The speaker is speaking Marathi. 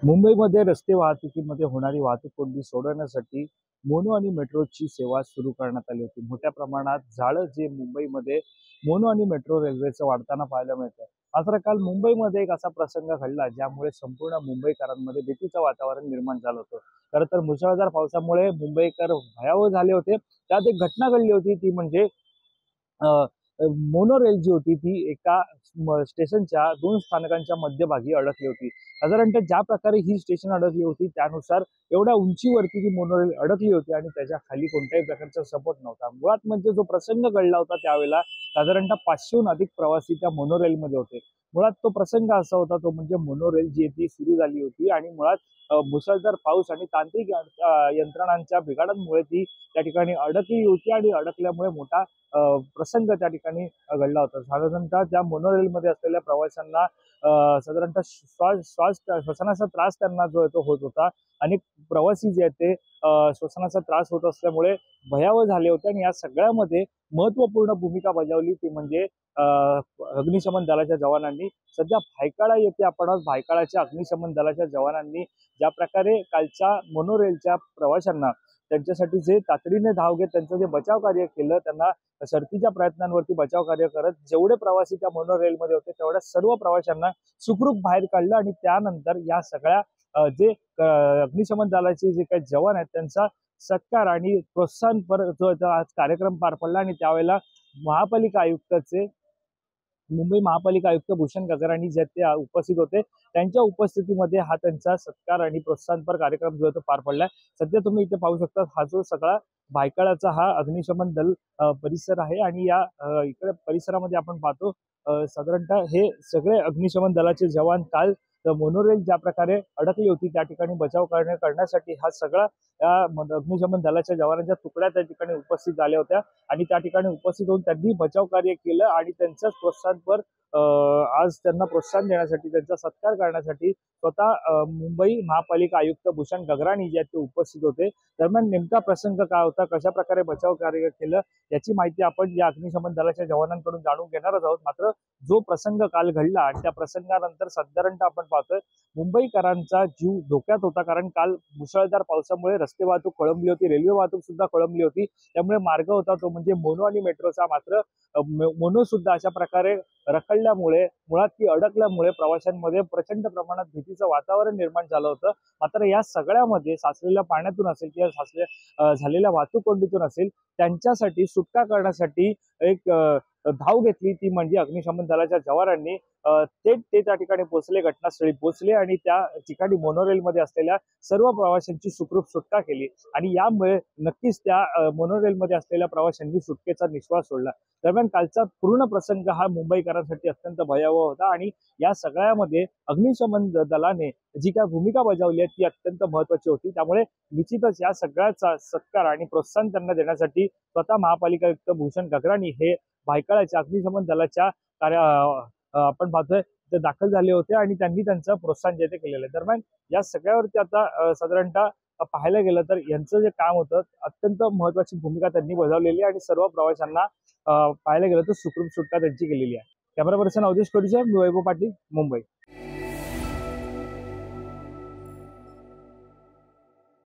मुंबईमध्ये रस्ते वाहतुकीमध्ये होणारी वाहतूक कोंडी सोडवण्यासाठी मोनो आणि मेट्रोची सेवा सुरू करण्यात आली होती. मोठ्या प्रमाणात जाळं जे मुंबईमध्ये मोनो आणि मेट्रो रेल्वेचं वाढताना पाहायला मिळतं. मात्र काल मुंबईमध्ये एक असा प्रसंग घडला ज्यामुळे संपूर्ण मुंबईकरांमध्ये भीतीचं वातावरण निर्माण झालं होतं. खरं तर मुसळधार पावसामुळे मुंबईकर भयावह झाले होते. त्यात एक घटना घडली होती ती म्हणजे अ, मोनो रेल जी होती ती एका स्टेशनच्या 2 स्थानकांच्या मध्यभागी अडकली होती. साधारणतः ज्या प्रकारे ही स्टेशन अडकली होती त्यानुसार एवढ्या उंचीवरती ती मोनो रेल अडकली होती आणि त्याच्या खाली कोणत्याही प्रकारचा सपोर्ट नव्हता. मुळात म्हणजे जो प्रसंग घडला होता त्यावेळेला साधारणतः 500हून अधिक प्रवासी त्या मोनो रेलमध्ये होते. मुळात तो प्रसंग असा होता तो म्हणजे मोनो रेल जी आहे ती सुरू झाली होती आणि मुळात मुसळधार पाऊस आणि तांत्रिक यंत्रणांच्या बिघाडांमुळे ती त्या ठिकाणी अडकली होती आणि अडकल्यामुळे मोठा प्रसंग त्या ठिकाणी घडला होता. साधारणतः त्या मोनो रेलमध्ये असलेल्या प्रवाशांना साधारणतः श्वसनाचा त्रास त्यांना जो आहे तो होत होता. अनेक प्रवासी जे आहेत ते श्वसनाचा त्रास होत असल्यामुळे भयावह झाले होते आणि या सगळ्यामध्ये महत्त्वपूर्ण भूमिका बजावली ती म्हणजे अग्निशमन दलाच्या जवानांनी. सध्या भायखळा येथे आपण आहोत. भायखळाच्या अग्निशमन दलाच्या जवानांनी ज्या प्रकारे कालच्या मोनो रेलच्या प्रवाशांना त्यांच्यासाठी जे तातडीने धाव घेत त्यांचं जे बचाव कार्य केलं, त्यांना शर्थीच्या प्रयत्नांवरती बचाव कार्य करत जेवढे प्रवासी त्या मोनो रेलमध्ये होते तेवढ्या सर्व प्रवाशांना सुखरूप बाहेर काढलं आणि त्यानंतर या सगळ्या अग्निशमन दलाचे जे काही जवान आहेत त्यांचा सत्कार आणि प्रोत्साहनपर जो आज कार्यक्रम पार पडला आणि त्यावेळेला महापालिका आयुक्ताचे मुंबई महापालिका आयुक्त भूषण गगराणी जे ते उपस्थित होते. त्यांच्या उपस्थितीमध्ये हा त्यांचा सत्कार आणि प्रोत्साहनपर कार्यक्रम जो आहे तो पार पडलाय. सध्या तुम्ही इथे पाहू शकता हा जो सगळा भायखळाचा हा अग्निशमन दल परिसर आहे आणि या इकडे परिसरामध्ये आपण पाहतो साधारणतः हे सगळे अग्निशमन दलाचे जवान काल मोनोरेल ज्या प्रकारे अडकली होती त्या ठिकाणी बचाव करण्यासाठी हा सगळा या अग्निशमन दलाच्या जवानांच्या तुकड्या त्या ठिकाणी उपस्थित झाल्या होत्या आणि त्या ठिकाणी उपस्थित होऊन त्यांनी बचाव कार्य केलं आणि त्यांच्याच प्रोत्साहनपर आज त्यांना प्रोत्साहन देण्यासाठी त्यांचा सत्कार करण्यासाठी स्वतः मुंबई महापालिका आयुक्त भूषण गगराणी जे ते उपस्थित होते. दरम्यान नेमका प्रसंग काय होता, कशा प्रकारे बचाव कार्य केलं याची माहिती आपण या अग्निशमन दलाच्या जवानांकडून जाणून घेणारच आहोत. मात्र जो प्रसंग काल घडला आणि त्या प्रसंगानंतर साधारणतः आपण पाहतोय मुंबईकरांचा जीव धोक्यात होता. कारण काल मुसळधार पावसामुळे रस्ते वाहतूक खोळंबली होती, रेल्वे वाहतूक सुद्धा खोळंबली होती. त्यामुळे मार्ग होता तो म्हणजे मोनो आणि मेट्रोचा. मात्र मोनो सुद्धा अशा प्रकारे रखडल्यामुळे मुळात ती अडकल्यामुळे प्रवाशांमध्ये प्रचंड प्रमाणात भीतीचं वातावरण निर्माण झालं होतं. मात्र या सगळ्यामध्ये साचलेल्या पाण्यातून असेल किंवा झालेल्या वाहतूक कोंडीतून असेल त्यांच्यासाठी सुटका करण्यासाठी एक धाव घेतली ती म्हणजे अग्निशमन दलाच्या जवानांनी ते त्या ठिकाणी पोहोचले, घटनास्थळी पोहोचले आणि त्या ठिकाणी मोनोरेलमध्ये असलेल्या सर्व प्रवाशांची सुखरूप सुटका केली आणि यामुळे नक्कीच त्या मोनोरेलमध्ये असलेल्या प्रवाशांनी सुटकेचा निश्वास सोडला. दरम्यान कालचा पूर्ण प्रसंग हा मुंबईकरांसाठी अत्यंत भयावह होता आणि या सगळ्यामध्ये अग्निशमन दलाने जी काय भूमिका बजावली आहे ती अत्यंत महत्वाची होती. त्यामुळे निश्चितच या सगळ्याचा सत्कार आणि प्रोत्साहन त्यांना देण्यासाठी स्वतः महापालिका आयुक्त भूषण गगराणी हे भायखळाच्या अग्निशमन दलाच्या आपण पाहतोय ते दाखल झाले होते आणि त्यांनी त्यांचं प्रोत्साहन जे ते केलेलं आहे. दरम्यान या सगळ्यावरती आता साधारणतः पाहायला गेलं तर यांचं जे काम होतं अत्यंत महत्वाची भूमिका त्यांनी बजावलेली आणि सर्व प्रवाशांना पाहायला गेलं तर सुखरूप सुटका त्यांची केलेली आहे. कॅमेरा पर्सन अवधेश कोडीचे, वैभव पाटील, मुंबई.